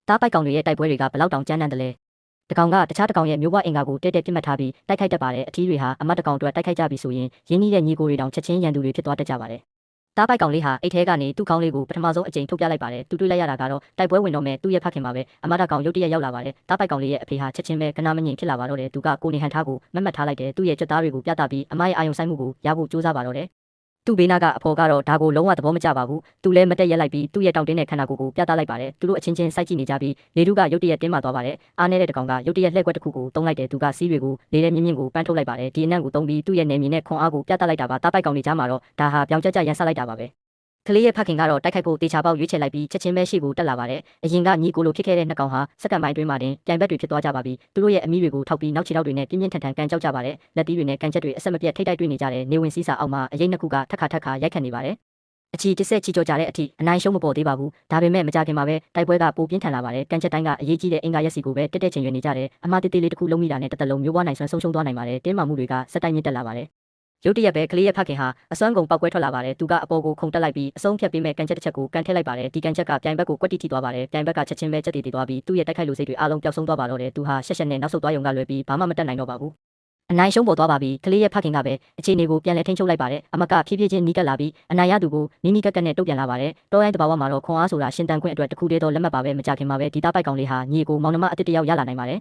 တားပိုက်ကောင်တွေရဲ့တိုက်ပွဲတွေကဘလောက်တောင်ကြမ်းတမ်းတယ်လဲတကောင်ကတခြားတကောင်ရဲ့မျိုးပွားအင်္ဂါကိုတဲတဲပြစ်မှတ်ထားပြီးတိုက်ခိုက်တတ်ပါတယ်အထီးတွေဟာအမတ်တကောင်အတွက်တိုက်ခိုက်ကြပြီဆိုရင်ရင်းနှီးတဲ့ညီကိုတွေတောင်ချက်ချင်းရန်သူတွေဖြစ်သွားတတ်ကြပါတယ်တားပိုက်ကောင်လေးဟာအိတ်ထဲကနေသူ့ခေါင်းလေးကိုပထမဆုံးအကြိမ်ထုတ်ပြလိုက်ပါတယ်သူတွေ့လိုက်ရတာကတော့တိုက်ပွဲဝင်တော့မယ်သူ့ရဲ့ဖခင်ပါပဲအမတ်တကောင်ရုတ်တရက်ရောက်လာပါတယ်တားပိုက်ကောင်လေးရဲ့အဖေဟာချက်ချင်းပဲကနာမငြိမ်ဖြစ်လာပါတော့တယ်သူကကိုနေဟန်ထားကိုမတ်မှတ်ထားလိုက်တယ်သူ့ရဲ့ကြွသားတွေကိုပြသပြီးအမရဲ့အာယုံဆိုင်မှုကိုရဖို့ကြိုးစားပါတော့တယ်သူ့ဘေးနာကအဖော်ကတော့ဒါကိုလုံးဝသဘောမကျပါဘူးသူလည်းမတက်ရက်လိုက်ပြီးသူ့ရဲ့တောင်တင်းတဲ့ခန္ဓာကိုယ်ကိုပြသလိုက်ပါတယ်သူတို့အချင်းချင်းစိုက်ကြည့်နေကြပြီးလေထုကရုတ်တရက်တင်းမာသွားပါတယ်အားနေတဲ့တကောင်ကရုတ်တရက်လှည့်ကွက်တစ်ခုကိုတုံးလိုက်တယ်သူကစီးတွေကိုလေထဲမြင့်မြင့်ကိုပန်းထုတ်လိုက်ပါတယ်ဒီအနံ့ကိုတုံးပြီးသူ့ရဲ့နေမြေနဲ့ခွန်အားကိုပြသလိုက်တာပါတားပိုက်ကောင်တွေကြားမှာတော့ဒါဟာပြောင်ကျကျရန်ဆက်လိုက်တာပါပဲကလေးရဲ့ဖခင်ကတော့တိုက်ခိုက်ဖို့တေချာပေါက်ရွေးချယ်လိုက်ပြီးချက်ချင်းပဲရှေ့ကိုတက်လာပါတယ်အရင်ကညီကိုလိုဖြစ်ခဲ့တဲ့နှစ်ကောင်ဟာစက္ကန့်ပိုင်းတွင်းမှာတင်ပြိုင်ဘက်တွေဖြစ်သွားကြပါပြီသူတို့ရဲ့အမိတွေကိုထောက်ပြီးနောက်ခြေထောက်တွေနဲ့ပြင်းပြင်းထန်ထန်ကန်ကြောက်ကြပါတယ်လက်သီးတွေနဲ့ကန်ချက်တွေအဆက်မပြတ်ထိတ်တိုက်တွေ့နေကြတယ်နေဝင်စည်းစာအောက်မှာအရေးနှစ်ခုကထက်ခါရိုက်ခတ်နေပါတယ်အချီတစ်ဆက်ချီကြောကြတဲ့အထိအနိုင်ရှုံးမပေါ်သေးပါဘူးဒါပေမဲ့မကြခင်မှာပဲတိုက်ပွဲကပိုပြင်းထန်လာပါတယ်ကန်ချက်တိုင်းကအရေးကြီးတဲ့အင်္ဂါရက်စီကိုပဲတက်ချင်ရွေနေကြတယ်အမှားတေးသေးလေးတစ်ခုလုံးမိတာနဲ့တစ်သက်လုံးမျိုးပွားနိုင်စွမ်းဆုံးရှုံးသွားနိုင်ပါတယ်တင်းမာမှုတွေကစက်တိုက်မြင့်တက်လာပါတယ်ရုတ်တရက်ပဲကလေးရဲ့ဖခင်ဟာအစွမ်းကုန်ပောက်ကွဲထွက်လာပါတယ်သူကအပေါ်ကိုခုန်တက်လိုက်ပြီးအဆုံးဖြတ်ပေးမဲ့ကန်ချက်တစ်ချက်ကိုကန်ထည့်လိုက်ပါတယ်ဒီကန်ချက်ကပြိုင်ဘက်ကိုကွက်တိထိသွားပါတယ်ပြိုင်ဘက်ကချက်ချင်းပဲချက်တည်သွားပြီးသူ့ရဲ့တိုက်ခိုက်လူစိတ်တွေအားလုံးပျောက်ဆုံးသွားပါတော့တယ်သူဟာရှက်ရှက်နဲ့နောက်ဆုတ်သွားရုံကလွယ်ပြီးဘာမှမတက်နိုင်တော့ပါဘူးအနိုင်ရှုံးပေါ်သွားပါပြီကလေးရဲ့ဖခင်ကပဲအခြေအနေကိုပြန်လည်ထိန်းချုပ်လိုက်ပါတယ်အမကဖြည်းဖြည်းချင်းနီးကပ်လာပြီးအနိုင်ရသူကိုမိမိကက်ကက်နဲ့တုတ်ပြန်လာပါတယ်တောရိုင်းတဘာဝမှာတော့ခွန်အားဆိုတာရှင်တန်ခွင့်အတွက်တခုတည်းသောလက်မှတ်ပါပဲမကြခင်မှာပဲဒီသားပိုက်ကောင်လေးဟာညီကိုမောင်နှမအစ်တစ်တယောက်ရလာနိုင်ပါတယ်